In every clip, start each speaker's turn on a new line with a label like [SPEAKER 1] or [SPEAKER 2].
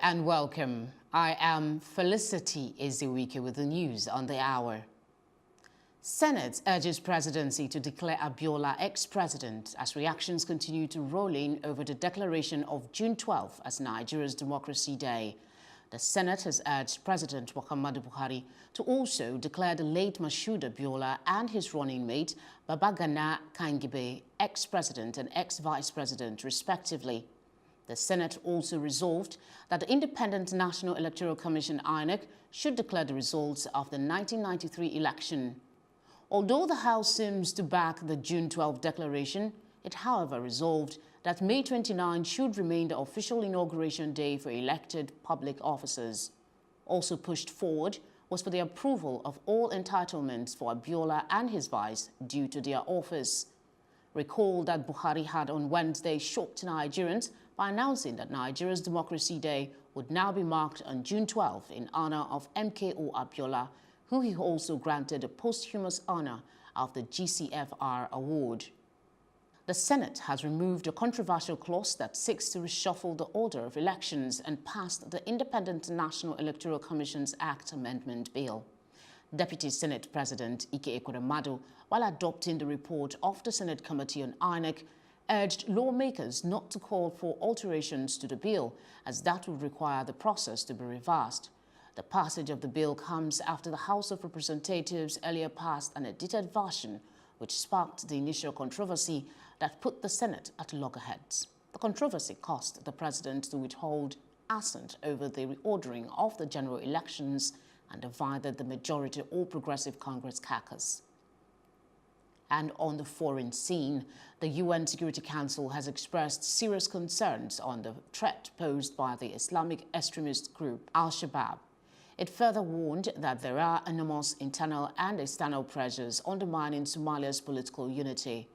[SPEAKER 1] and welcome. I am Felicity Eziwike with the news on the hour. Senate urges presidency to declare Abiola ex-president as reactions continue to roll in over the declaration of June 12 as Nigeria's Democracy Day. The Senate has urged President Muhammadu Buhari to also declare the late Mashood Abiola and his running mate Babagana Kangibe ex-president and ex-vice president respectively. The Senate also resolved that the Independent National Electoral Commission (INEC) should declare the results of the 1993 election. Although the House seems to back the June 12 declaration, it however resolved that May 29 should remain the official inauguration day for elected public officers. Also pushed forward was for the approval of all entitlements for Abiola and his vice due to their office. Recall that Buhari had on Wednesday shocked Nigerians by announcing that Nigeria's Democracy Day would now be marked on June 12 in honor of MKO Abiola, who he also granted a posthumous honor of the GCFR award. The Senate has removed a controversial clause that seeks to reshuffle the order of elections and passed the Independent National Electoral Commissions Act Amendment Bill. Deputy Senate President Ike Ekweremadu, while adopting the report of the Senate Committee on INEC, urged lawmakers not to call for alterations to the bill, as that would require the process to be reversed. The passage of the bill comes after the House of Representatives earlier passed an edited version, which sparked the initial controversy that put the Senate at loggerheads. The controversy caused the president to withhold assent over the reordering of the general elections and divided the majority All Progressive Congress caucus. And on the foreign scene, the UN Security Council has expressed serious concerns on the threat posed by the Islamic extremist group Al-Shabaab. It further warned that there are enormous internal and external pressures undermining Somalia's political unity.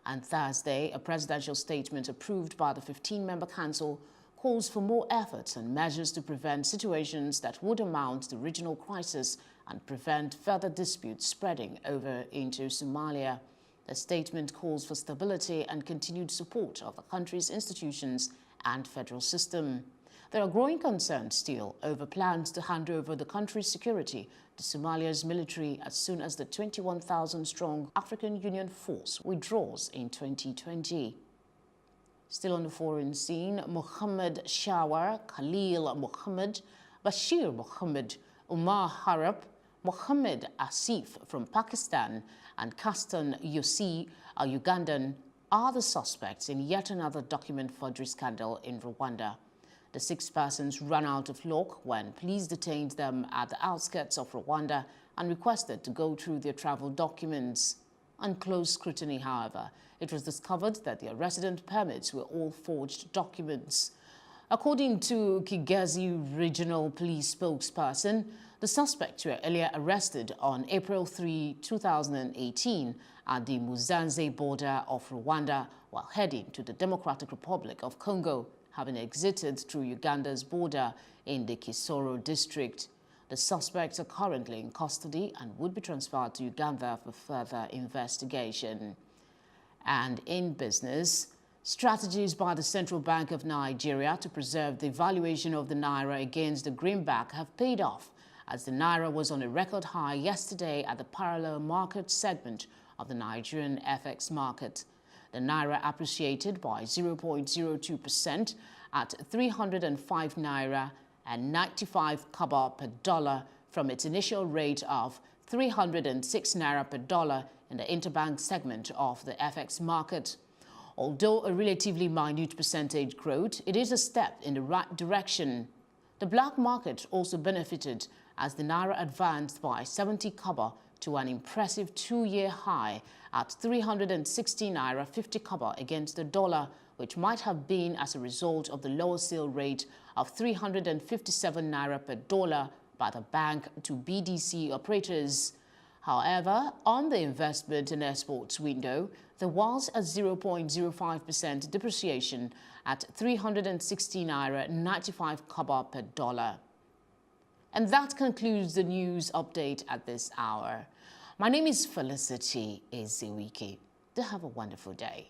[SPEAKER 1] On Thursday, a presidential statement approved by the 15-member council calls for more efforts and measures to prevent situations that would amount to regional crisis and prevent further disputes spreading over into Somalia. The statement calls for stability and continued support of the country's institutions and federal system. There are growing concerns still over plans to hand over the country's security to Somalia's military as soon as the 21,000-strong African Union force withdraws in 2020. Still on the foreign scene, Mohammed Shawar, Khalil Mohammed, Bashir Mohammed, Umar Harap, Mohammed Asif from Pakistan, and Kastan Yossi, a Ugandan, are the suspects in yet another document forgery scandal in Rwanda. The 6 persons ran out of luck when police detained them at the outskirts of Rwanda and requested to go through their travel documents. On close scrutiny, however, it was discovered that their resident permits were all forged documents. According to Kigezi Regional Police spokesperson, the suspects were earlier arrested on April 3, 2018 at the Muzanze border of Rwanda while heading to the Democratic Republic of Congo, having exited through Uganda's border in the Kisoro district. The suspects are currently in custody and would be transferred to Uganda for further investigation. And in business, strategies by the Central Bank of Nigeria to preserve the valuation of the naira against the greenback have paid off, as the naira was on a record high yesterday at the parallel market segment of the Nigerian FX market. The naira appreciated by 0.02% at 305 naira and 95 kobo per dollar from its initial rate of 306 naira per dollar in the interbank segment of the FX market. Although a relatively minute percentage growth, it is a step in the right direction. The black market also benefited as the naira advanced by 70 kobo to an impressive 2-year high at 360 naira 50 kobo against the dollar, which might have been as a result of the lower sale rate of 357 naira per dollar by the bank to BDC operators. However, on the investment and exports window, there was a 0.05% depreciation at 360 naira 95 kobo per dollar. And that concludes the news update at this hour. My name is Felicity Eziwike. Do have a wonderful day.